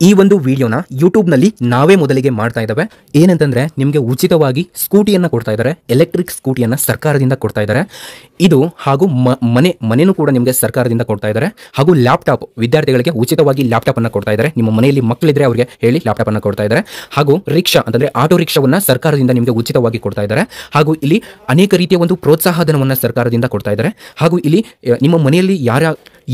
ಈ ಒಂದು ವಿಡಿಯೋನ ಯೂಟ್ಯೂಬ್ ನಲ್ಲಿ ನಾವೇ ಮೊದಲಿಗೆ ಮಾಡ್ತಾ ಇದ್ದಾವೆ. ಏನಂತಂದ್ರೆ ನಿಮಗೆ ಉಚಿತವಾಗಿ ಸ್ಕೂಟಿಯನ್ನ ಕೊಡ್ತಾ ಇದ್ದಾರೆ, ಎಲೆಕ್ಟ್ರಿಕ್ ಸ್ಕೂಟಿಯನ್ನ ಸರ್ಕಾರದಿಂದ ಕೊಡ್ತಾ ಇದ್ದಾರೆ. ಇದು ಹಾಗೂ ಮನೆನೂ ಕೂಡ ನಿಮಗೆ ಸರ್ಕಾರದಿಂದ ಕೊಡ್ತಾ ಇದ್ದಾರೆ. ಹಾಗೂ ಲ್ಯಾಪ್ಟಾಪ್ ವಿದ್ಯಾರ್ಥಿಗಳಿಗೆ ಉಚಿತವಾಗಿ ಲ್ಯಾಪ್ಟಾಪ್ ಅನ್ನ ಕೊಡ್ತಾ ಇದ್ದಾರೆ. ನಿಮ್ಮ ಮನೆಯಲ್ಲಿ ಮಕ್ಕಳಿದ್ರೆ ಅವರಿಗೆ ಹೇಳಿ ಲ್ಯಾಪ್ಟಾಪ್ ಅನ್ನ ಕೊಡ್ತಾ ಇದ್ದಾರೆ. ಹಾಗೂ ರಿಕ್ಷಾ ಅಂತಂದ್ರೆ ಆಟೋ ರಿಕ್ಷಾವನ್ನ ಸರ್ಕಾರದಿಂದ ನಿಮಗೆ ಉಚಿತವಾಗಿ ಕೊಡ್ತಾ ಇದ್ದಾರೆ. ಹಾಗೂ ಇಲ್ಲಿ ಅನೇಕ ರೀತಿಯ ಒಂದು ಪ್ರೋತ್ಸಾಹಧನವನ್ನ ಸರ್ಕಾರದಿಂದ ಕೊಡ್ತಾ ಇದ್ದಾರೆ. ಹಾಗೂ ಇಲ್ಲಿ ನಿಮ್ಮ ಮನೆಯಲ್ಲಿ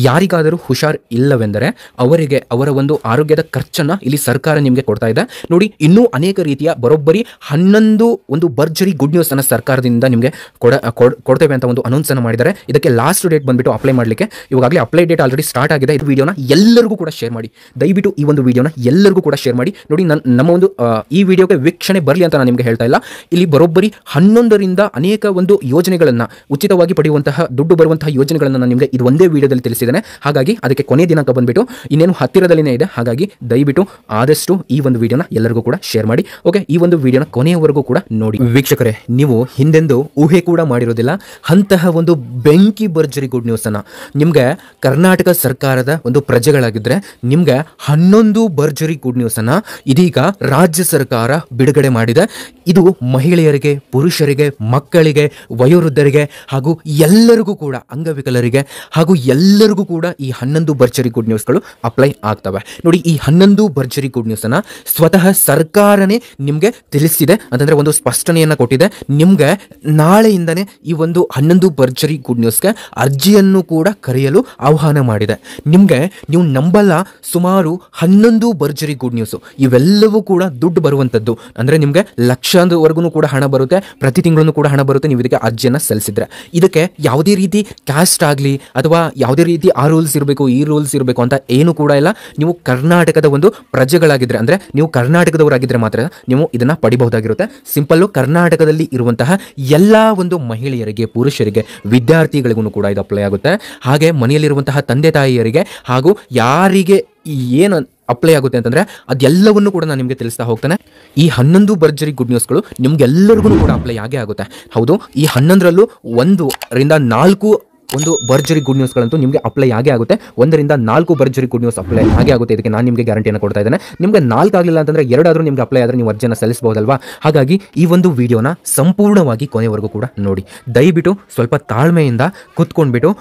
ಯಾರಿಗಾದರೂ ಹುಷಾರ್ ಇಲ್ಲವೆಂದರೆ ಅವರಿಗೆ ಅವರ ಒಂದು ಆರೋಗ್ಯದ ಖರ್ಚನ್ನ ಇಲ್ಲಿ ಸರ್ಕಾರ ನಿಮಗೆ ಕೊಡ್ತಾ ಇದೆ. ನೋಡಿ, ಇನ್ನೂ ಅನೇಕ ರೀತಿಯ ಬರೋಬ್ಬರಿ 11 ಒಂದು ಭರ್ಜರಿ ಗುಡ್ ನ್ಯೂಸ್ ಅನ್ನ ಸರ್ಕಾರದಿಂದ ನಿಮಗೆ ಕೊಡ್ತೇವೆ ಅಂತ ಒಂದು ಅನೌನ್ಸ್ ಅನ್ನು ಮಾಡಿದ್ದಾರೆ. ಇದಕ್ಕೆ ಲಾಸ್ಟ್ ಡೇಟ್ ಬಂದ್ಬಿಟ್ಟು ಅಪ್ಲೈ ಮಾಡಲಿಕ್ಕೆ ಇವಾಗಲೇ ಅಪ್ಲೈ ಡೇಟ್ ಆಲ್ರೆಡಿ ಸ್ಟಾರ್ಟ್ ಆಗಿದೆ. ಈ ವಿಡಿಯೋನ ಎಲ್ಲರಿಗೂ ಕೂಡ ಶೇರ್ ಮಾಡಿ, ದಯವಿಟ್ಟು ಈ ಒಂದು ವಿಡಿಯೋನ ಎಲ್ಲರಿಗೂ ಕೂಡ ಶೇರ್ ಮಾಡಿ. ನೋಡಿ, ನಮ್ಮ ಒಂದು ಈ ವಿಡಿಯೋಗೆ ವೀಕ್ಷಣೆ ಬರಲಿ ಅಂತ ನಾನು ನಿಮಗೆ ಹೇಳ್ತಾ ಇಲ್ಲ. ಇಲ್ಲಿ ಬರೋಬ್ಬರಿ 11ರಿಂದ ಅನೇಕ ಒಂದು ಯೋಜನೆಗಳನ್ನ ಉಚಿತವಾಗಿ ಪಡೆಯುವಂತಹ ದುಡ್ಡು ಬರುವಂತಹ ಯೋಜನೆಗಳನ್ನ ನಾನು ನಿಮಗೆ ಇದು ಒಂದೇ ವಿಡಿಯೋದಲ್ಲಿ ತಿಳಿಸಿದ್ದೇನೆ. ಹಾಗಾಗಿ ಅದಕ್ಕೆ ಕೊನೆ ದಿನಾಂಕ ಬಂದ್ಬಿಟ್ಟು ಇನ್ನೇನು ಹತ್ತಿರದಲ್ಲಿನೇ ಇದೆ. ಹಾಗಾಗಿ ದಯವಿಟ್ಟು ಆದಷ್ಟು ಈ ಒಂದು ವಿಡಿಯೋನ ಎಲ್ಲರಿಗೂ ಕೂಡ ಶೇರ್ ಮಾಡಿ. ಓಕೆ, ಈ ಒಂದು ವಿಡಿಯೋನ ಕೊನೆಯವರೆಗೂ ಕೂಡ ನೋಡಿ. ವೀಕ್ಷಕರೇ, ನೀವು ಹಿಂದೆಂದು ಊಹೆ ಕೂಡ ಮಾಡಿರೋದಿಲ್ಲ ಅಂತಹ ಒಂದು ಬೆಂಕಿ ಭರ್ಜರಿ ಗುಡ್ ನ್ಯೂಸ್ ಅನ್ನ ನಿಮ್ಗೆ ಕರ್ನಾಟಕ ಸರ್ಕಾರದ ಒಂದು ಪ್ರಜೆಗಳಾಗಿದ್ರೆ ನಿಮ್ಗೆ 11 ಭರ್ಜರಿ ಗುಡ್ ನ್ಯೂಸ್ ಅನ್ನ ಇದೀಗ ರಾಜ್ಯ ಸರ್ಕಾರ ಬಿಡುಗಡೆ ಮಾಡಿದೆ. ಇದು ಮಹಿಳೆಯರಿಗೆ, ಪುರುಷರಿಗೆ, ಮಕ್ಕಳಿಗೆ, ವಯೋವೃದ್ಧರಿಗೆ ಹಾಗೂ ಎಲ್ಲರಿಗೂ ಕೂಡ ಅಂಗವಿಕಲರಿಗೆ ಹಾಗೂ ಎಲ್ಲರಿಗೂ ಕೂಡ ಈ 11 ಭರ್ಜರಿ ಗುಡ್ ನ್ಯೂಸ್ಗಳು ಅಪ್ಲೈ ಆಗ್ತವೆ. ನೋಡಿ, ಈ 11 ಭರ್ಜರಿ ಗುಡ್ ನ್ಯೂಸ್ ಅನ್ನ ಸ್ವತಃ ಸರ್ಕಾರನೇ ನಿಮ್ಗೆ ತಿಳಿಸಿದೆ, ಅಂತಂದ್ರೆ ಒಂದು ಸ್ಪಷ್ಟನೆಯನ್ನ ಕೊಟ್ಟಿದೆ. ನಿಮ್ಗೆ ನಾಳೆಯಿಂದನೇ ಈ ಒಂದು 11 ಭರ್ಜರಿ ಗುಡ್ ನ್ಯೂಸ್ಗೆ ಅರ್ಜಿಯನ್ನು ಕೂಡ ಕರೆಯಲು ಆಹ್ವಾನ ಮಾಡಿದೆ. ನಿಮ್ಗೆ ನೀವು ನಂಬಲ್ಲ, ಸುಮಾರು 11 ಭರ್ಜರಿ ಗುಡ್ ನ್ಯೂಸ್ ಇವೆಲ್ಲವೂ ಕೂಡ ದುಡ್ಡು ಬರುವಂತದ್ದು. ಅಂದ್ರೆ ನಿಮ್ಗೆ ಲಕ್ಷದವರೆಗೂ ಕೂಡ ಹಣ ಬರುತ್ತೆ, ಪ್ರತಿ ತಿಂಗಳನ್ನು ಕೂಡ ಹಣ ಬರುತ್ತೆ ನೀವು ಇದಕ್ಕೆ ಅರ್ಜಿಯನ್ನ ಸಲ್ಲಿಸಿದ್ರೆ. ಇದಕ್ಕೆ ಯಾವುದೇ ರೀತಿ ಕ್ಯಾಸ್ಟ್ ಆಗಲಿ ಅಥವಾ ಯಾವುದೇ ರೀತಿ ಆ ರೂಲ್ಸ್ ಇರಬೇಕು ಈ ರೂಲ್ಸ್ ಇರಬೇಕು ಅಂತ ಏನು ಕೂಡ ಇಲ್ಲ. ನೀವು ಕರ್ನಾಟಕದ ಒಂದು ಪ್ರಜೆಗಳಾಗಿದ್ರೆ, ಅಂದ್ರೆ ನೀವು ಕರ್ನಾಟಕದವರಾಗಿದ್ರೆ ಮಾತ್ರ ನೀವು ಇದನ್ನ ಪಡಿಬಹುದಾಗಿರುತ್ತೆ. ಸಿಂಪಲ್ಲು ಕರ್ನಾಟಕದಲ್ಲಿ ಇರುವಂತಹ ಎಲ್ಲಾ ಒಂದು ಮಹಿಳೆಯರಿಗೆ, ಪುರುಷರಿಗೆ, ವಿದ್ಯಾರ್ಥಿಗಳಿಗೂ ಕೂಡ ಇದು ಅಪ್ಲೈ ಆಗುತ್ತೆ. ಹಾಗೆ ಮನೆಯಲ್ಲಿರುವಂತಹ ತಂದೆ ತಾಯಿಯರಿಗೆ ಹಾಗೂ ಯಾರಿಗೆ ಏನು ಅಪ್ಲೈ ಆಗುತ್ತೆ ಅಂತಂದ್ರೆ ಅದೆಲ್ಲವನ್ನು ಕೂಡ ನಾನು ನಿಮಗೆ ತಿಳಿಸ್ತಾ ಹೋಗ್ತಾನೆ. ಈ 11 ಭರ್ಜರಿ ಗುಡ್ ನ್ಯೂಸ್ಗಳು ನಿಮ್ಗೆಲ್ಲರಿಗೂ ಕೂಡ ಅಪ್ಲೈ ಆಗೇ ಆಗುತ್ತೆ. ಹೌದು, ಈ 11ರಲ್ಲೂ 1ರಿಂದ 4 ಒಂದು ಭರ್ಜರಿ ಗುಡ್ ನ್ಯೂಸ್ಗಳಂತೂ ನಿಮಗೆ ಅಪ್ಲೈ ಆಗೇ ಆಗುತ್ತೆ. 1ರಿಂದ 4 ಭರ್ಜರಿ ಗುಡ್ ನ್ಯೂಸ್ ಅಪ್ಲೈ ಆಗೇ ಆಗುತ್ತೆ. ಇದಕ್ಕೆ ನಾನು ನಿಮಗೆ ಗ್ಯಾರಂಟಿಯನ್ನು ಕೊಡ್ತಾ ಇದ್ದೇನೆ. ನಿಮಗೆ 4 ಆಗಲಿಲ್ಲ ಅಂತಂದ್ರೆ 2 ಆದರೂ ನಿಮಗೆ ಅಪ್ಲೈ ಆದರೆ ನೀವು ಅರ್ಜಿಯನ್ನು ಸಲ್ಲಿಸಬಹುದಲ್ವಾ. ಹಾಗಾಗಿ ಈ ಒಂದು ವಿಡಿಯೋನ ಸಂಪೂರ್ಣವಾಗಿ ಕೊನೆವರೆಗೂ ಕೂಡ ನೋಡಿ. ದಯವಿಟ್ಟು ಸ್ವಲ್ಪ ತಾಳ್ಮೆಯಿಂದ ಕುತ್ಕೊಂಡ್ಬಿಟ್ಟು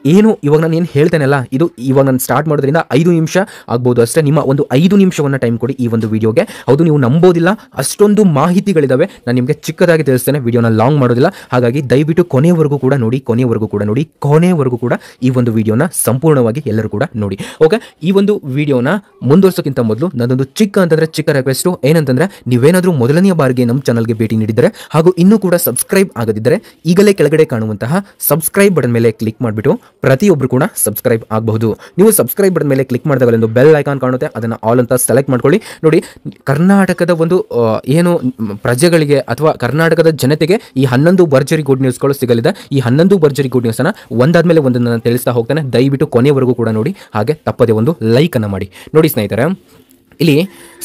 ಏನು ಇವಾಗ ನಾನು ಏನು ಹೇಳ್ತೇನಲ್ಲ, ಇದು ಇವಾಗ ನಾನು ಸ್ಟಾರ್ಟ್ ಮಾಡೋದ್ರಿಂದ 5 ನಿಮಿಷ ಆಗ್ಬೋದು ಅಷ್ಟೇ. ನಿಮ್ಮ ಒಂದು 5 ನಿಮಿಷವನ್ನು ಟೈಮ್ ಕೊಡಿ ಈ ಒಂದು ವಿಡಿಯೋಗೆ. ಹೌದು, ನೀವು ನಂಬೋದಿಲ್ಲ, ಅಷ್ಟೊಂದು ಮಾಹಿತಿಗಳಿದಾವೆ. ನಾನು ನಿಮಗೆ ಚಿಕ್ಕದಾಗಿ ತಿಳಿಸ್ತೇನೆ, ವಿಡಿಯೋನ ಲಾಂಗ್ ಮಾಡೋದಿಲ್ಲ. ಹಾಗಾಗಿ ದಯವಿಟ್ಟು ಕೊನೆಯವರೆಗೂ ಕೂಡ ನೋಡಿ, ಕೊನೆಯವರೆಗೂ ಕೂಡ ಈ ಒಂದು ವಿಡಿಯೋನ ಸಂಪೂರ್ಣವಾಗಿ ಎಲ್ಲರೂ ಕೂಡ ನೋಡಿ. ಓಕೆ, ಈ ಒಂದು ವಿಡಿಯೋನ ಮುಂದುವರ್ಸೋಕ್ಕಿಂತ ಮೊದಲು ನನ್ನೊಂದು ಚಿಕ್ಕ ರಿಕ್ವೆಸ್ಟು ಏನಂತಂದ್ರೆ, ನೀವೇನಾದರೂ ಮೊದಲನೆಯ ಬಾರಿಗೆ ನಮ್ಮ ಚಾನಲ್ಗೆ ಭೇಟಿ ನೀಡಿದರೆ ಹಾಗೂ ಇನ್ನೂ ಕೂಡ ಸಬ್ಸ್ಕ್ರೈಬ್ ಆಗದಿದ್ದರೆ ಈಗಲೇ ಕೆಳಗಡೆ ಕಾಣುವಂತಹ ಸಬ್ಸ್ಕ್ರೈಬ್ ಬಟನ್ ಮೇಲೆ ಕ್ಲಿಕ್ ಮಾಡಿಬಿಟ್ಟು ಪ್ರತಿಯೊಬ್ಬರು ಕೂಡ ಸಬ್ಸ್ಕ್ರೈಬ್ ಆಗಬಹುದು. ನೀವು ಸಬ್ಸ್ಕ್ರೈಬ್ ಬಟನ್ ಮೇಲೆ ಕ್ಲಿಕ್ ಮಾಡಿದಾಗ ಒಂದು ಬೆಲ್ ಐಕಾನ್ ಕಾಣುತ್ತೆ, ಅದನ್ನು ಆಲ್ ಅಂತ ಸೆಲೆಕ್ಟ್ ಮಾಡ್ಕೊಳ್ಳಿ. ನೋಡಿ, ಕರ್ನಾಟಕದ ಒಂದು ಏನು ಪ್ರಜೆಗಳಿಗೆ ಅಥವಾ ಕರ್ನಾಟಕದ ಜನತೆಗೆ ಈ 11 ಭರ್ಜರಿ ಗುಡ್ ನ್ಯೂಸ್ಗಳು ಸಿಗಲಿದೆ. ಈ 11 ಭರ್ಜರಿ ಗುಡ್ ನ್ಯೂಸ್ ಅನ್ನ ಒಂದಾದ್ಮೇಲೆ ಒಂದನ್ನು ನಾನು ತಿಳಿಸ್ತಾ ಹೋಗ್ತಾನೆ. ದಯವಿಟ್ಟು ಕೊನೆಯವರೆಗೂ ಕೂಡ ನೋಡಿ, ಹಾಗೆ ತಪ್ಪದೆ ಒಂದು ಲೈಕ್ ಅನ್ನ ಮಾಡಿ. ನೋಡಿ ಸ್ನೇಹಿತರೆ, ಇಲ್ಲಿ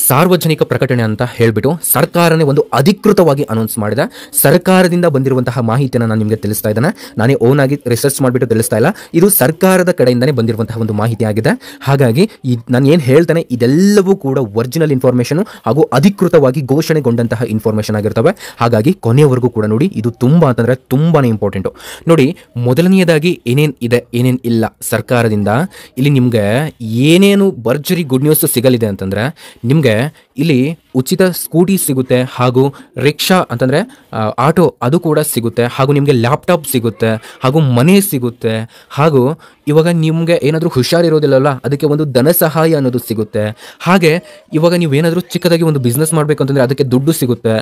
ಸಾರ್ವಜನಿಕ ಪ್ರಕಟಣೆ ಅಂತ ಹೇಳ್ಬಿಟ್ಟು ಸರ್ಕಾರನೇ ಒಂದು ಅಧಿಕೃತವಾಗಿ ಅನೌನ್ಸ್ ಮಾಡಿದೆ. ಸರ್ಕಾರದಿಂದ ಬಂದಿರುವಂತಹ ಮಾಹಿತಿಯನ್ನು ನಾನು ನಿಮಗೆ ತಿಳಿಸ್ತಾ ಇದ್ದೇನೆ. ನಾನೇ ಓನ್ ಆಗಿ ರಿಸರ್ಚ್ ಮಾಡಿಬಿಟ್ಟು ತಿಳಿಸ್ತಾ ಇಲ್ಲ, ಇದು ಸರ್ಕಾರದ ಕಡೆಯಿಂದನೇ ಬಂದಿರುವಂತಹ ಒಂದು ಮಾಹಿತಿ ಆಗಿದೆ. ಹಾಗಾಗಿ ನಾನು ಏನು ಹೇಳ್ತೇನೆ ಇದೆಲ್ಲವೂ ಕೂಡ ಒರಿಜಿನಲ್ ಇನ್ಫಾರ್ಮೇಷನ್ ಹಾಗೂ ಅಧಿಕೃತವಾಗಿ ಘೋಷಣೆಗೊಂಡಂತಹ ಇನ್ಫಾರ್ಮೇಷನ್ ಆಗಿರ್ತವೆ. ಹಾಗಾಗಿ ಕೊನೆಯವರೆಗೂ ಕೂಡ ನೋಡಿ, ಇದು ತುಂಬಾ ಅಂತಂದ್ರೆ ತುಂಬಾನೇ ಇಂಪಾರ್ಟೆಂಟು. ನೋಡಿ, ಮೊದಲನೆಯದಾಗಿ ಏನೇನು ಇದೆ ಏನೇನು ಇಲ್ಲ ಸರ್ಕಾರದಿಂದ, ಇಲ್ಲಿ ನಿಮ್ಗೆ ಏನೇನು ಭರ್ಜರಿ ಗುಡ್ ನ್ಯೂಸ್ ಸಿಗಲಿದೆ ಅಂತಂದ್ರೆ, ನಿಮಗೆ ಇಲ್ಲಿ ಉಚಿತ ಸ್ಕೂಟಿ ಸಿಗುತ್ತೆ, ಹಾಗೂ ರಿಕ್ಷಾ ಅಂತಂದರೆ ಆಟೋ ಅದು ಕೂಡ ಸಿಗುತ್ತೆ, ಹಾಗೂ ನಿಮಗೆ ಲ್ಯಾಪ್ಟಾಪ್ ಸಿಗುತ್ತೆ, ಹಾಗೂ ಮನೆ ಸಿಗುತ್ತೆ, ಹಾಗೂ ಇವಾಗ ನಿಮಗೆ ಏನಾದರೂ ಹುಷಾರಿರೋದಿಲ್ಲಲ್ಲ ಅದಕ್ಕೆ ಒಂದು ಧನ ಸಹಾಯ ಅನ್ನೋದು ಸಿಗುತ್ತೆ. ಹಾಗೆ ಇವಾಗ ನೀವೇನಾದರೂ ಚಿಕ್ಕದಾಗಿ ಒಂದು ಬಿಸ್ನೆಸ್ ಮಾಡಬೇಕು ಅಂತಂದರೆ ಅದಕ್ಕೆ ದುಡ್ಡು ಸಿಗುತ್ತೆ.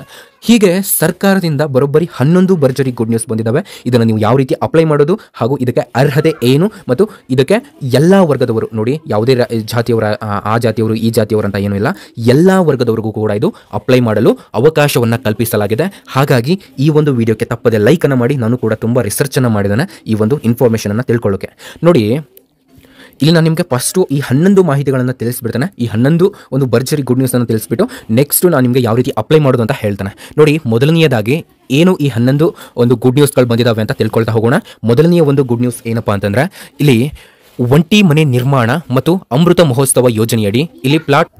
ಹೀಗೆ ಸರ್ಕಾರದಿಂದ ಬರೋಬ್ಬರಿ 11 ಭರ್ಜರಿ ಗುಡ್ ನ್ಯೂಸ್ ಬಂದಿದ್ದಾವೆ. ಇದನ್ನು ನೀವು ಯಾವ ರೀತಿ ಅಪ್ಲೈ ಮಾಡೋದು ಹಾಗೂ ಇದಕ್ಕೆ ಅರ್ಹತೆ ಏನು ಮತ್ತು ಇದಕ್ಕೆ ಎಲ್ಲ ವರ್ಗದವರು, ನೋಡಿ ಯಾವುದೇ ಜಾತಿಯವರ, ಆ ಜಾತಿಯವರು ಈ ಜಾತಿಯವರು ಅಂತ ಏನೂ ಇಲ್ಲ, ಎಲ್ಲ ವರ್ಗದವರಿಗೂ ಕೂಡ ಇದು ಅಪ್ಲೈ ಮಾಡಲು ಅವಕಾಶವನ್ನು ಕಲ್ಪಿಸಲಾಗಿದೆ. ಹಾಗಾಗಿ ಈ ಒಂದು ವಿಡಿಯೋಕ್ಕೆ ತಪ್ಪದೆ ಲೈಕ್ ಅನ್ನು ಮಾಡಿ. ನಾನು ಕೂಡ ತುಂಬ ರಿಸರ್ಚ್ ಅನ್ನು ಮಾಡಿದ್ದೇನೆ ಈ ಒಂದು ಇನ್ಫಾರ್ಮೇಷನ್ ಅನ್ನು ತಿಳ್ಕೊಳ್ಳೋಕೆ. ನೋಡಿ, ಇಲ್ಲಿ ನಾನು ನಿಮಗೆ ಫಸ್ಟು ಈ 11 ಮಾಹಿತಿಗಳನ್ನು ತಿಳಿಸ್ಬಿಡ್ತೇನೆ. ಈ 11 ಒಂದು ಭರ್ಜರಿ ಗುಡ್ ನ್ಯೂಸ್ ಅನ್ನು ತಿಳಿಸ್ಬಿಟ್ಟು ನೆಕ್ಸ್ಟ್ ನಾನು ನಿಮಗೆ ಯಾವ ರೀತಿ ಅಪ್ಲೈ ಮಾಡೋದು ಅಂತ ಹೇಳ್ತೇನೆ. ನೋಡಿ, ಮೊದಲನೆಯದಾಗಿ ಏನು ಈ 11 ಒಂದು ಗುಡ್ ನ್ಯೂಸ್ಗಳು ಬಂದಿದ್ದಾವೆ ಅಂತ ತಿಳ್ಕೊಳ್ತಾ ಹೋಗೋಣ. ಮೊದಲನೆಯ ಒಂದು ಗುಡ್ ನ್ಯೂಸ್ ಏನಪ್ಪಾ ಅಂತಂದ್ರೆ, ಇಲ್ಲಿ ಒಂಟಿ ಮನೆ ನಿರ್ಮಾಣ ಮತ್ತು ಅಮೃತ ಮಹೋತ್ಸವ ಯೋಜನೆಯಡಿ ಇಲ್ಲಿ ಪ್ಲಾಟ್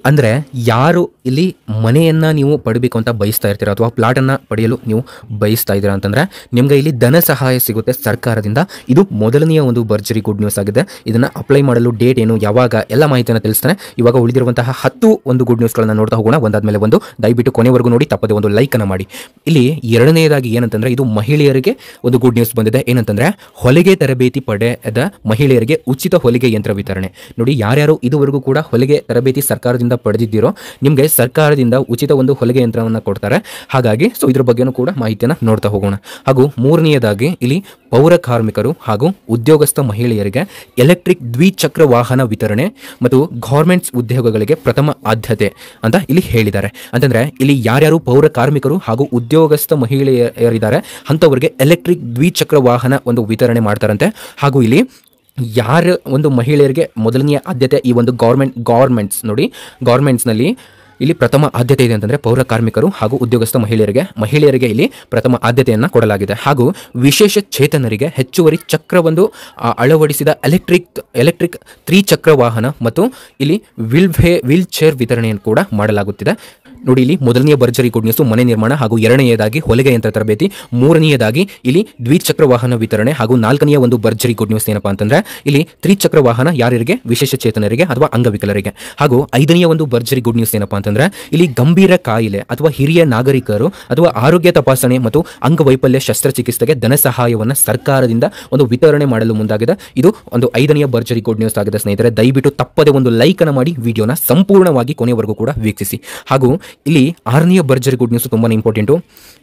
ಅಂದರೆ ಯಾರು ಇಲ್ಲಿ ಮನೆಯನ್ನು ನೀವು ಪಡಿಬೇಕು ಅಂತ ಬಯಸ್ತಾ ಇರ್ತೀರ ಅಥವಾ ಪ್ಲಾಟನ್ನು ಪಡೆಯಲು ನೀವು ಬಯಸ್ತಾ ಇದ್ದೀರಾ ಅಂತಂದರೆ ನಿಮಗೆ ಇಲ್ಲಿ ಧನ ಸಹಾಯ ಸಿಗುತ್ತೆ ಸರ್ಕಾರದಿಂದ. ಇದು ಮೊದಲನೆಯ ಒಂದು ಭರ್ಜರಿ ಗುಡ್ ನ್ಯೂಸ್ ಆಗಿದೆ. ಇದನ್ನು ಅಪ್ಲೈ ಮಾಡಲು ಡೇಟ್ ಏನು, ಯಾವಾಗ, ಎಲ್ಲ ಮಾಹಿತಿಯನ್ನು ತಿಳಿಸ್ತಾನೆ. ಇವಾಗ ಉಳಿದಿರುವಂತಹ 10 ಒಂದು ಗುಡ್ ನ್ಯೂಸ್ಗಳನ್ನು ನೋಡ್ತಾ ಹೋಗೋಣ ಒಂದಾದ್ಮೇಲೆ ಒಂದು. ದಯವಿಟ್ಟು ಕೊನೆವರೆಗೂ ನೋಡಿ, ತಪ್ಪದೆ ಒಂದು ಲೈಕನ್ನು ಮಾಡಿ. ಇಲ್ಲಿ ಎರಡನೇದಾಗಿ ಏನಂತಂದರೆ ಇದು ಮಹಿಳೆಯರಿಗೆ ಒಂದು ಗುಡ್ ನ್ಯೂಸ್ ಬಂದಿದೆ. ಏನಂತಂದರೆ ಹೊಲಿಗೆ ತರಬೇತಿ ಪಡೆದ ಮಹಿಳೆಯರಿಗೆ ಉಚಿತ ಹೊಲಿಗೆ ಯಂತ್ರ ವಿತರಣೆ. ನೋಡಿ, ಯಾರ್ಯಾರು ಇದುವರೆಗೂ ಕೂಡ ಹೊಲಿಗೆ ತರಬೇತಿ ಸರ್ಕಾರದಿಂದ ಪಡೆದಿದ್ದೀರೋ ನಿಮಗೆ ಸರ್ಕಾರದಿಂದ ಉಚಿತ ಒಂದು ಹೊಲಿಗೆ ಯಂತ್ರವನ್ನು ಕೊಡ್ತಾರೆ. ಹಾಗಾಗಿ ಇದ್ರ ಬಗ್ಗೆನೂ ಕೂಡ ಮಾಹಿತಿಯನ್ನು ನೋಡ್ತಾ ಹೋಗೋಣ. ಹಾಗೂ ಮೂರನೆಯದಾಗಿ ಇಲ್ಲಿ ಪೌರ ಕಾರ್ಮಿಕರು ಹಾಗೂ ಉದ್ಯೋಗಸ್ಥ ಮಹಿಳೆಯರಿಗೆ ಎಲೆಕ್ಟ್ರಿಕ್ ದ್ವಿಚಕ್ರ ವಾಹನ ವಿತರಣೆ ಮತ್ತು ಗೌರ್ಮೆಂಟ್ಸ್ ಉದ್ಯೋಗಗಳಿಗೆ ಪ್ರಥಮ ಆದ್ಯತೆ ಅಂತ ಇಲ್ಲಿ ಹೇಳಿದ್ದಾರೆ. ಅಂತಂದ್ರೆ ಇಲ್ಲಿ ಯಾರ್ಯಾರು ಪೌರ ಕಾರ್ಮಿಕರು ಹಾಗೂ ಉದ್ಯೋಗಸ್ಥ ಮಹಿಳೆಯರಿದ್ದಾರೆ ಅಂಥವರಿಗೆ ಎಲೆಕ್ಟ್ರಿಕ್ ದ್ವಿಚಕ್ರ ವಾಹನ ಒಂದು ವಿತರಣೆ ಮಾಡ್ತಾರಂತೆ. ಹಾಗೂ ಇಲ್ಲಿ ಯಾರ ಒಂದು ಮಹಿಳೆಯರಿಗೆ ಮೊದಲನೆಯ ಆದ್ಯತೆ ಈ ಒಂದು ಗೌರ್ಮೆಂಟ್ಸ್ ನೋಡಿ, ಗೌರ್ಮೆಂಟ್ಸ್ನಲ್ಲಿ ಇಲ್ಲಿ ಪ್ರಥಮ ಆದ್ಯತೆ ಇದೆ ಅಂತಂದರೆ ಪೌರ ಕಾರ್ಮಿಕರು ಹಾಗೂ ಉದ್ಯೋಗಸ್ಥ ಮಹಿಳೆಯರಿಗೆ ಇಲ್ಲಿ ಪ್ರಥಮ ಆದ್ಯತೆಯನ್ನು ಕೊಡಲಾಗಿದೆ. ಹಾಗೂ ವಿಶೇಷ ಚೇತನರಿಗೆ ಹೆಚ್ಚುವರಿ ಚಕ್ರ ಒಂದು ಅಳವಡಿಸಿದ ಎಲೆಕ್ಟ್ರಿಕ್ ತ್ರಿಚಕ್ರ ವಾಹನ ಮತ್ತು ಇಲ್ಲಿ ವೀಲ್ ಚೇರ್ ವಿತರಣೆಯನ್ನು ಕೂಡ ಮಾಡಲಾಗುತ್ತಿದೆ. ನೋಡಿ, ಇಲ್ಲಿ ಮೊದಲನೆಯ ಭರ್ಜರಿ ಗುಡ್ ನ್ಯೂಸ್ ಮನೆ ನಿರ್ಮಾಣ ಹಾಗೂ ಎರಡನೆಯದಾಗಿ ಹೊಲಿಗೆ ಯಂತ್ರ ತರಬೇತಿ, ಮೂರನೆಯದಾಗಿ ಇಲ್ಲಿ ದ್ವಿಚಕ್ರ ವಾಹನ ವಿತರಣೆ ಹಾಗೂ ನಾಲ್ಕನೆಯ ಒಂದು ಭರ್ಜರಿ ಗುಡ್ ನ್ಯೂಸ್ ಏನಪ್ಪಾ ಅಂತಂದ್ರೆ ಇಲ್ಲಿ ತ್ರಿಚಕ್ರ ವಾಹನ ಯಾರಿಗೆ, ವಿಶೇಷ ಚೇತನರಿಗೆ ಅಥವಾ ಅಂಗವಿಕಲರಿಗೆ. ಹಾಗೂ ಐದನೆಯ ಒಂದು ಭರ್ಜರಿ ಗುಡ್ ನ್ಯೂಸ್ ಏನಪ್ಪಾ ಅಂತಂದ್ರೆ ಇಲ್ಲಿ ಗಂಭೀರ ಕಾಯಿಲೆ ಅಥವಾ ಹಿರಿಯ ನಾಗರಿಕರು ಅಥವಾ ಆರೋಗ್ಯ ತಪಾಸಣೆ ಮತ್ತು ಅಂಗವೈಫಲ್ಯ ಶಸ್ತ್ರಚಿಕಿತ್ಸೆಗೆ ಧನ ಸಹಾಯವನ್ನು ಸರ್ಕಾರದಿಂದ ಒಂದು ವಿತರಣೆ ಮಾಡಲು ಮುಂದಾಗಿದೆ. ಇದು ಒಂದು ಐದನೆಯ ಭರ್ಜರಿ ಗುಡ್ ನ್ಯೂಸ್ ಆಗಿದೆ ಸ್ನೇಹಿತರೆ. ದಯವಿಟ್ಟು ತಪ್ಪದೆ ಒಂದು ಲೈಕ್ ಅನ್ನು ಮಾಡಿ ವಿಡಿಯೋನ ಸಂಪೂರ್ಣವಾಗಿ ಕೊನೆವರೆಗೂ ಕೂಡ ವೀಕ್ಷಿಸಿ. ಹಾಗೂ ಇಲ್ಲಿ ಆರನೆಯ ಭರ್ಜರಿ ಗುಡ್ ನ್ಯೂಸ್ ತುಂಬಾ ಇಂಪಾರ್ಟೆಂಟು.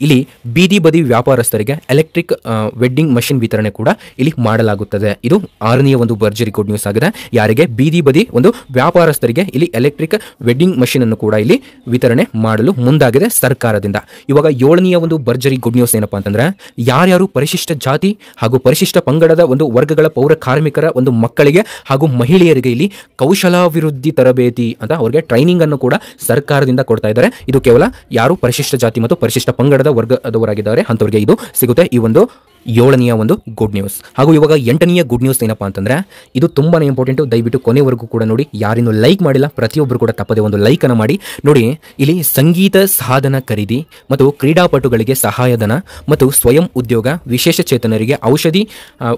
ಇಲ್ಲಿ ಬೀದಿ ಬದಿ ವ್ಯಾಪಾರಸ್ಥರಿಗೆ ಎಲೆಕ್ಟ್ರಿಕ್ ವೆಡ್ಡಿಂಗ್ ಮಷಿನ್ ವಿತರಣೆ ಕೂಡ ಇಲ್ಲಿ ಮಾಡಲಾಗುತ್ತದೆ. ಇದು ಆರನೆಯ ಒಂದು ಭರ್ಜರಿ ಗುಡ್ ನ್ಯೂಸ್ ಆಗಿದೆ. ಯಾರಿಗೆ, ಬೀದಿ ಬದಿ ಒಂದು ವ್ಯಾಪಾರಸ್ಥರಿಗೆ ಇಲ್ಲಿ ಎಲೆಕ್ಟ್ರಿಕ್ ವೆಡ್ಡಿಂಗ್ ಮಷಿನ್ ಅನ್ನು ಕೂಡ ಇಲ್ಲಿ ವಿತರಣೆ ಮಾಡಲು ಮುಂದಾಗಿದೆ ಸರ್ಕಾರದಿಂದ. ಇವಾಗ ಏಳನೆಯ ಒಂದು ಭರ್ಜರಿ ಗುಡ್ ನ್ಯೂಸ್ ಏನಪ್ಪಾ ಅಂತಂದ್ರೆ ಯಾರ್ಯಾರು ಪರಿಶಿಷ್ಟ ಜಾತಿ ಹಾಗೂ ಪರಿಶಿಷ್ಟ ಪಂಗಡದ ಒಂದು ವರ್ಗಗಳ ಪೌರ ಕಾರ್ಮಿಕರ ಒಂದು ಮಕ್ಕಳಿಗೆ ಹಾಗೂ ಮಹಿಳೆಯರಿಗೆ ಇಲ್ಲಿ ಕೌಶಲಾಭಿವೃದ್ಧಿ ತರಬೇತಿ ಅಂತ ಅವರಿಗೆ ಟ್ರೈನಿಂಗ್ ಅನ್ನು ಕೂಡ ಸರ್ಕಾರದಿಂದ ಕೊಡ್ತಾ ಇದ್ದಾರೆ. ಇದು ಕೇವಲ ಯಾರು ಪರಿಶಿಷ್ಟ ಜಾತಿ ಮತ್ತು ಪರಿಶಿಷ್ಟ ಪಂಗಡದ ವರ್ಗದವರಾಗಿದ್ದಾರೆ ಅಂತವರಿಗೆ ಇದು ಸಿಗುತ್ತೆ. ಈ ಒಂದು ಏಳನೆಯ ಒಂದು ಗುಡ್ ನ್ಯೂಸ್. ಹಾಗೂ ಇವಾಗ ಎಂಟನೆಯ ಗುಡ್ ನ್ಯೂಸ್ ಏನಪ್ಪಾ ಅಂತಂದ್ರೆ ಇದು ತುಂಬಾನೇ ಇಂಪಾರ್ಟೆಂಟ್. ದಯವಿಟ್ಟು ಕೊನೆವರೆಗೂ ಕೂಡ ನೋಡಿ. ಯಾರಿನ್ನೂ ಲೈಕ್ ಮಾಡಿಲ್ಲ ಪ್ರತಿಯೊಬ್ಬರು ಕೂಡ ತಪ್ಪದೆ ಒಂದು ಲೈಕ್ ಅನ್ನು ಮಾಡಿ. ನೋಡಿ, ಇಲ್ಲಿ ಸಂಗೀತ ಸಾಧನ ಖರೀದಿ ಮತ್ತು ಕ್ರೀಡಾಪಟುಗಳಿಗೆ ಸಹಾಯಧನ ಮತ್ತು ಸ್ವಯಂ ಉದ್ಯೋಗ, ವಿಶೇಷ ಚೇತನರಿಗೆ ಔಷಧಿ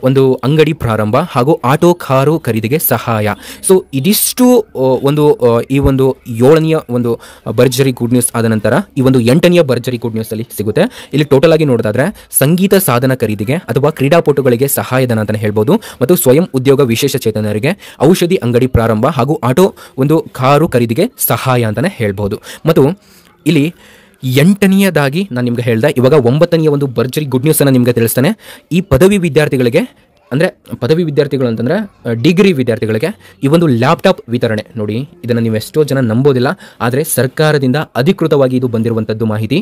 ಒಂದು ಅಂಗಡಿ ಪ್ರಾರಂಭ ಹಾಗೂ ಆಟೋ ಕಾರು ಖರೀದಿಗೆ ಸಹಾಯ. ಇದಿಷ್ಟು ಒಂದು ಈ ಒಂದು ಏಳನೆಯ ಒಂದು ಭರ್ಜರಿ ಗುಡ್ ನ್ಯೂಸ್ ಆದ ನಂತರ ಈ ಒಂದು ಎಂಟನೆಯ ಭರ್ಜರಿ ಗುಡ್ ನ್ಯೂಸ್ ಅಲ್ಲಿ ಸಿಗುತ್ತೆ. ಇಲ್ಲಿ ಟೋಟಲ್ ಆಗಿ ನೋಡೋದಾದ್ರೆ ಸಂಗೀತ ಸಾಧನ ಖರೀದಿಗೆ ಅಥವಾ ಕ್ರೀಡಾಪಟುಗಳಿಗೆ ಸಹಾಯಧನ ಅಂತ ಹೇಳ್ಬೋದು, ಮತ್ತು ಸ್ವಯಂ ಉದ್ಯೋಗ, ವಿಶೇಷ ಚೇತನರಿಗೆ ಔಷಧಿ ಅಂಗಡಿ ಪ್ರಾರಂಭ ಹಾಗೂ ಆಟೋ ಒಂದು ಕಾರು ಖರೀದಿಗೆ ಸಹಾಯ ಅಂತಾನೆ ಹೇಳ್ಬೋದು. ಮತ್ತು ಇಲ್ಲಿ ಎಂಟನೆಯದಾಗಿ ನಾನು ನಿಮ್ಗೆ ಹೇಳ್ದೆ. ಇವಾಗ ಒಂಬತ್ತನೆಯ ಒಂದು ಭರ್ಜರಿ ಗುಡ್ ನ್ಯೂಸ್ ಅನ್ನು ನಿಮ್ಗೆ ತಿಳಿಸ್ತಾನೆ. ಈ ಪದವಿ ವಿದ್ಯಾರ್ಥಿಗಳಿಗೆ ಅಂದರೆ ಪದವಿ ವಿದ್ಯಾರ್ಥಿಗಳು ಅಂತಂದರೆ ಡಿಗ್ರಿ ವಿದ್ಯಾರ್ಥಿಗಳಿಗೆ ಈ ಒಂದು ಲ್ಯಾಪ್ಟಾಪ್ ವಿತರಣೆ. ನೋಡಿ, ಇದನ್ನು ನೀವು ಎಷ್ಟೋ ಜನ ನಂಬೋದಿಲ್ಲ, ಆದರೆ ಸರ್ಕಾರದಿಂದ ಅಧಿಕೃತವಾಗಿ ಇದು ಬಂದಿರುವಂಥದ್ದು ಮಾಹಿತಿ.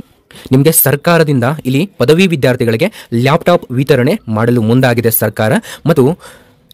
ನಿಮಗೆ ಸರ್ಕಾರದಿಂದ ಇಲ್ಲಿ ಪದವಿ ವಿದ್ಯಾರ್ಥಿಗಳಿಗೆ ಲ್ಯಾಪ್ಟಾಪ್ ವಿತರಣೆ ಮಾಡಲು ಮುಂದಾಗಿದೆ ಸರ್ಕಾರ. ಮತ್ತು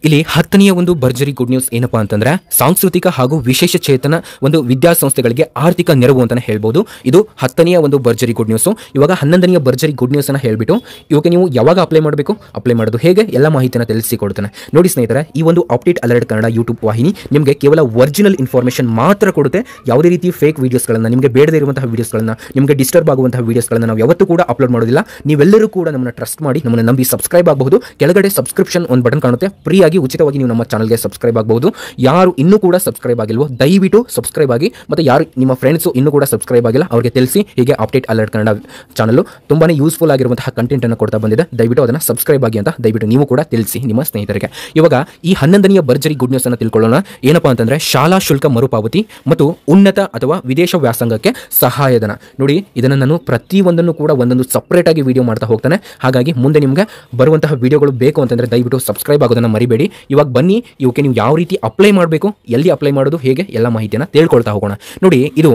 ಇಲ್ಲಿ ಹತ್ತನೆಯ ಒಂದು ಭರ್ಜರಿ ಗುಡ್ ನ್ಯೂಸ್ ಏನಪ್ಪಾ ಅಂತಂದ್ರೆ ಸಾಂಸ್ಕೃತಿಕ ಹಾಗೂ ವಿಶೇಷ ಚೇತನ ಒಂದು ವಿದ್ಯಾಸಂಸ್ಥೆಗಳಿಗೆ ಆರ್ಥಿಕ ನೆರವು ಅಂತಾನೆ ಹೇಳ್ಬೋದು. ಇದು ಹತ್ತನೆಯ ಒಂದು ಭರ್ಜರಿ ಗುಡ್ ನ್ಯೂಸ್. ಇವಾಗ 11ನೆಯ ಭರ್ಜರಿ ಗುಡ್ ನ್ಯೂಸ್ ಅನ್ನ ಹೇಳ್ಬಿಟ್ಟು ಇವಾಗ ನೀವು ಯಾವಾಗ ಅಪ್ಲೈ ಮಾಡಬೇಕು, ಅಪ್ಲೈ ಮಾಡೋದು ಹೇಗೆ, ಎಲ್ಲ ಮಾಹಿತಿಯನ್ನು ತಿಳಿಸಿಕೊಡ್ತಾನೆ. ನೋಡಿ ಸ್ನೇಹಿತರೆ, ಈ ಒಂದು ಅಪ್ಡೇಟ್ ಅಲರ್ಟ್ ಕನ್ನಡ ಯೂಟ್ಯೂಬ್ ವಾಹಿನಿ ನಿಮಗೆ ಕೇವಲ ಒರಿಜಿನಲ್ ಇನ್ಫಾರ್ಮೇಷನ್ ಮಾತ್ರ ಕೊಡುತ್ತೆ. ಯಾವುದೇ ರೀತಿ ಫೇಕ್ ವಿಡಿಯೋಸ್ಗಳನ್ನು, ನಿಮಗೆ ಬೇಡದೇ ಇರುವಂತಹ ವಿಡಿಯೋಸ್ಗಳನ್ನು, ನಿಮಗೆ ಡಿಸ್ಟರ್ಬ್ ಆಗುವಂತಹ ವಿಡಿಯೋಸ್ಗಳನ್ನು ನಾವು ಯಾವತ್ತೂ ಕೂಡ ಅಪ್ಲೋಡ್ ಮಾಡೋದಿಲ್ಲ. ನೀವೆಲ್ಲರೂ ಕೂಡ ನಮ್ಮನ್ನು ಟ್ರಸ್ಟ್ ಮಾಡಿ ನಮ್ಮನ್ನು ನಂಬಿ ಸಬ್ಸ್ಕ್ರೈಬ್ ಆಗಬಹುದು. ಕೆಳಗಡೆ ಸಬ್ಸ್ಕ್ರಿಪ್ಷನ್ ಒಂದು ಬಟನ್ ಕಾಣುತ್ತೆ, ಫ್ರೀ ಆಗಿ ಉಚಿತವಾಗಿ ನೀವು ನಮ್ಮ ಚಾನಲ್ಗೆ ಸಬ್ಸ್ಕ್ರೈಬ್ ಆಗಬಹುದು. ಯಾರು ಇನ್ನೂ ಕೂಡ ಸಬ್ಸ್ಕ್ರೈಬ್ ಆಗಿಲ್ವೋ ದಯವಿಟ್ಟು ಸಬ್ಸ್ಕ್ರೈಬ್ ಆಗಿ. ಮತ್ತು ಯಾರು ನಿಮ್ಮ ಫ್ರೆಂಡ್ಸು ಇನ್ನೂ ಕೂಡ ಸಬ್ಸ್ಕ್ರೈಬ್ ಆಗಿಲ್ಲ ಅವರಿಗೆ ತಿಳಿಸಿ. ಹೀಗೆ ಅಪ್ಡೇಟ್ ಅಲರ್ಟ್ ಕನ್ನಡ ಚಾನಲ್ ತುಂಬಾನೇ ಯೂಸ್ಫುಲ್ ಆಗಿರುವಂತಹ ಕಂಟೆಂಟ್ ಅನ್ನು ಕೊಡ್ತಾ ಬಂದಿದೆ. ದಯವಿಟ್ಟು ಅದನ್ನು ಸಬ್ಸ್ಕ್ರೈಬ್ ಆಗಿ ಅಂತ ದಯವಿಟ್ಟು ನೀವು ಕೂಡ ತಿಳಿಸಿ ನಿಮ್ಮ ಸ್ನೇಹಿತರಿಗೆ. ಇವಾಗ ಈ 11ನೆಯ ಭರ್ಜರಿ ಗುಡ್ ನ್ಯೂಸ್ ಅನ್ನು ತಿಳ್ಕೊಳ್ಳೋಣ. ಏನಪ್ಪಾ ಅಂತಂದ್ರೆ ಶಾಲಾ ಶುಲ್ಕ ಮರುಪಾವತಿ ಮತ್ತು ಉನ್ನತ ಅಥವಾ ವಿದೇಶ ವ್ಯಾಸಂಗಕ್ಕೆ ಸಹಾಯಧನ. ನೋಡಿ, ಇದನ್ನು ನಾನು ಪ್ರತಿಯೊಂದನ್ನು ಕೂಡ ಒಂದೊಂದು ಸಪರೇಟ್ ಆಗಿ ವಿಡಿಯೋ ಮಾಡ್ತಾ ಹೋಗ್ತಾನೆ. ಹಾಗಾಗಿ ಮುಂದೆ ನಿಮಗೆ ಬರುವಂತಹ ವಿಡಿಯೋಗಳು ಬೇಕು ಅಂತಂದ್ರೆ ದಯವಿಟ್ಟು ಸಬ್ಸ್ಕ್ರೈಬ್ ಆಗೋದನ್ನು ಮರಿಬೇಡಿ. ಇವಾಗ ಬನ್ನಿ, ಇವಕ್ಕೆ ನೀವು ಯಾವ ರೀತಿ ಅಪ್ಲೈ ಮಾಡಬೇಕು, ಎಲ್ಲಿ ಅಪ್ಲೈ ಮಾಡೋದು, ಹೇಗೆ ಎಲ್ಲ ಮಾಹಿತಿಯನ್ನು ತಿಳ್ಕೊಳ್ತಾ ಹೋಗೋಣ. ನೋಡಿ, ಇದು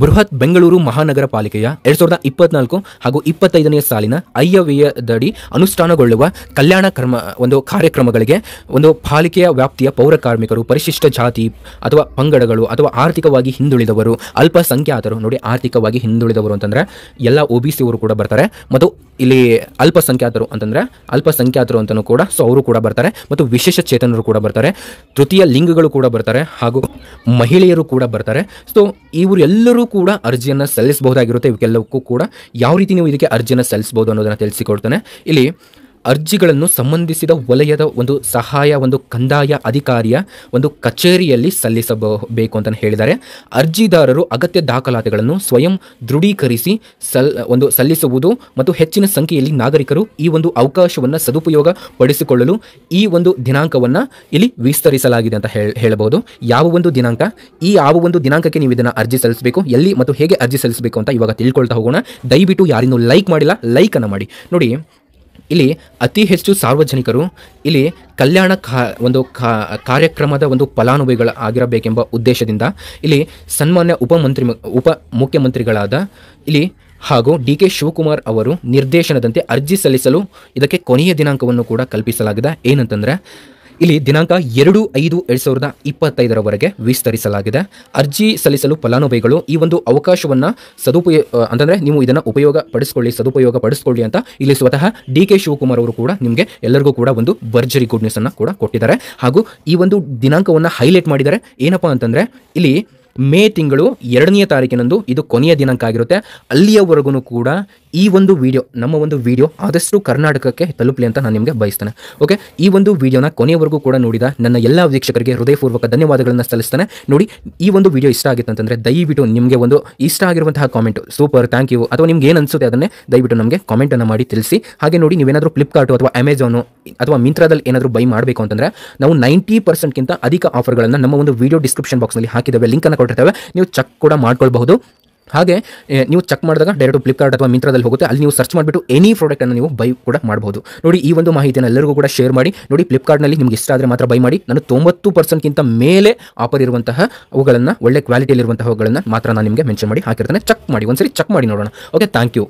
ಬೃಹತ್ ಬೆಂಗಳೂರು ಮಹಾನಗರ ಪಾಲಿಕೆಯ 2024 ಹಾಗೂ 25ನೇ ಸಾಲಿನ ಆಯವ್ಯಯದಡಿ ಅನುಷ್ಠಾನಗೊಳ್ಳುವ ಕಲ್ಯಾಣ ಕಾರ್ಯಕ್ರಮಗಳಿಗೆ ಒಂದು ಪಾಲಿಕೆಯ ವ್ಯಾಪ್ತಿಯ ಪೌರ ಕಾರ್ಮಿಕರು, ಪರಿಶಿಷ್ಟ ಜಾತಿ ಅಥವಾ ಪಂಗಡಗಳು ಅಥವಾ ಆರ್ಥಿಕವಾಗಿ ಹಿಂದುಳಿದವರು, ಅಲ್ಪಸಂಖ್ಯಾತರು, ನೋಡಿ ಆರ್ಥಿಕವಾಗಿ ಹಿಂದುಳಿದವರು ಅಂತಂದ್ರೆ ಎಲ್ಲ OBC ಅವರು ಕೂಡ ಬರ್ತಾರೆ, ಮತ್ತು ಇಲ್ಲಿ ಅಲ್ಪಸಂಖ್ಯಾತರು ಅಂತಲೂ ಕೂಡ ಸೊ ಅವರು ಕೂಡ ಬರ್ತಾರೆ, ಮತ್ತು ವಿಶೇಷ ಚೇತನರು ಕೂಡ ಬರ್ತಾರೆ, ತೃತೀಯ ಲಿಂಗಗಳು ಕೂಡ ಬರ್ತಾರೆ, ಹಾಗೂ ಮಹಿಳೆಯರು ಕೂಡ ಬರ್ತಾರೆ. ಸೊ ಇವರು ಎಲ್ಲರೂ ಕೂಡ ಅರ್ಜಿಯನ್ನು ಸಲ್ಲಿಸಬಹುದಾಗಿರುತ್ತೆ. ಇವಕ್ಕೆಲ್ಲಕ್ಕೂ ಕೂಡ ಯಾವ ರೀತಿ ನೀವು ಇದಕ್ಕೆ ಅರ್ಜಿಯನ್ನು ಸಲ್ಲಿಸಬಹುದು ಅನ್ನೋದನ್ನು ತಿಳಿಸಿಕೊಡ್ತಾನೆ. ಇಲ್ಲಿ ಅರ್ಜಿಗಳನ್ನು ಸಂಬಂಧಿಸಿದ ವಲಯದ ಒಂದು ಸಹಾಯ ಒಂದು ಕಂದಾಯ ಅಧಿಕಾರಿಯ ಒಂದು ಕಚೇರಿಯಲ್ಲಿ ಸಲ್ಲಿಸಬೇಕು ಅಂತ ಹೇಳಿದ್ದಾರೆ. ಅರ್ಜಿದಾರರು ಅಗತ್ಯ ದಾಖಲಾತಿಗಳನ್ನು ಸ್ವಯಂ ದೃಢೀಕರಿಸಿ ಸಲ್ಲಿಸುವುದು ಮತ್ತು ಹೆಚ್ಚಿನ ಸಂಖ್ಯೆಯಲ್ಲಿ ನಾಗರಿಕರು ಈ ಒಂದು ಅವಕಾಶವನ್ನು ಸದುಪಯೋಗ ಪಡಿಸಿಕೊಳ್ಳಲು ಈ ಒಂದು ದಿನಾಂಕವನ್ನು ಇಲ್ಲಿ ವಿಸ್ತರಿಸಲಾಗಿದೆ ಅಂತ ಹೇಳಬಹುದು. ಯಾವ ಒಂದು ದಿನಾಂಕಕ್ಕೆ ನೀವು ಇದನ್ನು ಅರ್ಜಿ ಸಲ್ಲಿಸಬೇಕು, ಎಲ್ಲಿ ಮತ್ತು ಹೇಗೆ ಅರ್ಜಿ ಸಲ್ಲಿಸಬೇಕು ಅಂತ ಇವಾಗ ತಿಳ್ಕೊಳ್ತಾ ಹೋಗೋಣ. ದಯವಿಟ್ಟು ಯಾರಿನ್ನೂ ಲೈಕ್ ಮಾಡಿಲ್ಲ, ಲೈಕನ್ನು ಮಾಡಿ. ನೋಡಿ, ಇಲ್ಲಿ ಅತಿ ಹೆಚ್ಚು ಸಾರ್ವಜನಿಕರು ಇಲ್ಲಿ ಕಲ್ಯಾಣ ಕಾರ್ಯಕ್ರಮದ ಒಂದು ಫಲಾನುಭವಿಗಳ ಆಗಿರಬೇಕೆಂಬ ಉದ್ದೇಶದಿಂದ ಇಲ್ಲಿ ಸನ್ಮಾನ್ಯ ಉಪ ಮುಖ್ಯಮಂತ್ರಿಗಳಾದ ಇಲ್ಲಿ ಹಾಗೂ DK ಶಿವಕುಮಾರ್ ಅವರು ನಿರ್ದೇಶನದಂತೆ ಅರ್ಜಿ ಸಲ್ಲಿಸಲು ಇದಕ್ಕೆ ಕೊನೆಯ ದಿನಾಂಕವನ್ನು ಕೂಡ ಕಲ್ಪಿಸಲಾಗಿದೆ. ಏನಂತಂದರೆ ಇಲ್ಲಿ ದಿನಾಂಕ 2/5/2025 ವಿಸ್ತರಿಸಲಾಗಿದೆ. ಅರ್ಜಿ ಸಲ್ಲಿಸಲು ಫಲಾನುಭವಿಗಳು ಈ ಒಂದು ಅವಕಾಶವನ್ನು ಅಂತಂದರೆ ನೀವು ಇದನ್ನು ಸದುಪಯೋಗ ಪಡಿಸ್ಕೊಳ್ಳಿ ಅಂತ ಇಲ್ಲಿ ಸ್ವತಃ DK ಶಿವಕುಮಾರ್ ಅವರು ಕೂಡ ನಿಮಗೆ ಎಲ್ಲರಿಗೂ ಕೂಡ ಒಂದು ಭರ್ಜರಿ ಗುಡ್ ನ್ಯೂಸ್ ಅನ್ನು ಕೂಡ ಕೊಟ್ಟಿದ್ದಾರೆ. ಹಾಗೂ ಈ ಒಂದು ದಿನಾಂಕವನ್ನು ಹೈಲೈಟ್ ಮಾಡಿದ್ದಾರೆ. ಏನಪ್ಪಾ ಅಂತಂದರೆ ಇಲ್ಲಿ ಮೇ ತಿಂಗಳು 2ನೇ ತಾರೀಕಿನಂದು ಇದು ಕೊನೆಯ ದಿನಾಂಕ ಆಗಿರುತ್ತೆ. ಅಲ್ಲಿಯವರೆಗೂ ಕೂಡ ಈ ಒಂದು ನಮ್ಮ ಒಂದು ವಿಡಿಯೋ ಆದಷ್ಟು ಕರ್ನಾಟಕಕ್ಕೆ ತಲುಪಲಿ ಅಂತ ನಾನು ನಿಮಗೆ ಬಯಸ್ತೇನೆ. ಓಕೆ, ಈ ಒಂದು ವಿಡಿಯೋನ ಕೊನೆಯವರೆಗೂ ಕೂಡ ನೋಡಿದ ನನ್ನ ಎಲ್ಲ ವೀಕ್ಷಕರಿಗೆ ಹೃದಯಪೂರ್ವಕ ಧನ್ಯವಾದಗಳನ್ನು ಸಲ್ಲಿಸ್ತೇನೆ. ನೋಡಿ, ಈ ಒಂದು ವಿಡಿಯೋ ಇಷ್ಟ ಆಗಿತ್ತು ಅಂತಂದರೆ ದಯವಿಟ್ಟು ನಿಮಗೆ ಒಂದು ಇಷ್ಟ ಆಗಿರುವಂತಹ ಕಾಮೆಂಟ್ ಸೂಪರ್, ಥ್ಯಾಂಕ್ ಯು, ಅಥವಾ ನಿಮ್ಗೆ ಏನು ಅನಿಸುತ್ತೆ ಅದನ್ನೇ ದಯವಿಟ್ಟು ನಮಗೆ ಕಾಮೆಂಟನ್ನು ಮಾಡಿ ತಿಳಿಸಿ. ಹಾಗೆ ನೋಡಿ, ನೀವೇನಾದರೂ ಫ್ಲಿಪ್ಕಾರ್ಟ್ ಅಥವಾ ಅಮೆಝಾನು ಅಥವಾ ಮಿಂತ್ರಾದಲ್ಲಿ ಏನಾದರೂ ಬೈ ಮಾಡಬೇಕು ಅಂತಂದರೆ ನಾವು 90%ಗಿಂತ ಅಧಿಕ ಆಫರ್ಗಳನ್ನು ನಮ್ಮ ಒಂದು ವಿಡಿಯೋ ಡಿಸ್ಕ್ರಿಪ್ಷನ್ ಬಾಕ್ಸ್ನಲ್ಲಿ ಹಾಕಿದ್ದೇವೆ, ಲಿಂಕನ್ನು ಕೊಟ್ಟಿರ್ತೇವೆ, ನೀವು ಚೆಕ್ ಕೂಡ ಮಾಡ್ಕೊಳ್ಬಹುದು. ಹಾಗೆ ನೀವು ಚೆಕ್ ಮಾಡಿದಾಗ ಡೈರೆಕ್ಟ್ ಫ್ಲಿಪ್ಕಾರ್ಟ್ ಅಥವಾ ಮಿಂತ್ರಾದಲ್ಲಿ ಹೋಗುತ್ತೆ, ಅಲ್ಲಿ ನೀವು ಸರ್ಚ್ ಮಾಡಿಬಿಟ್ಟು ಎನಿ ಪ್ರಾಡಕ್ಟನ್ನು ನೀವು ಬೈ ಕೂಡ ಮಾಡಬಹುದು. ನೋಡಿ, ಈ ಒಂದು ಮಾಹಿತಿಯನ್ನು ಎಲ್ಲರಿಗೂ ಕೂಡ ಶೇರ್ ಮಾಡಿ. ನೋಡಿ, ಫ್ಲಿಪ್ಕಾರ್ಟ್ನಲ್ಲಿ ನಿಮ್ಗೆ ಇಷ್ಟ ಆದರೆ ಮಾತ್ರ ಬೈ ಮಾಡಿ. ನಾನು 90%ಗಿಂತ ಮೇಲೆ ಆಫರ್ ಇರುವಂತಹ ಅವುಗಳನ್ನು, ಒಳ್ಳೆ ಕ್ವಾಲಿಟಿಯಲ್ಲಿರುವಂತಹ ಅವುಗಳನ್ನು ಮಾತ್ರ ನಾನು ನಿಮಗೆ ಮೆನ್ಷನ್ ಮಾಡಿ ಹಾಕಿರ್ತೇನೆ. ಚೆಕ್ ಮಾಡಿ, ಒಂದ್ಸರಿ ಚೆಕ್ ಮಾಡಿ ನೋಡೋಣ. Okay, thank you.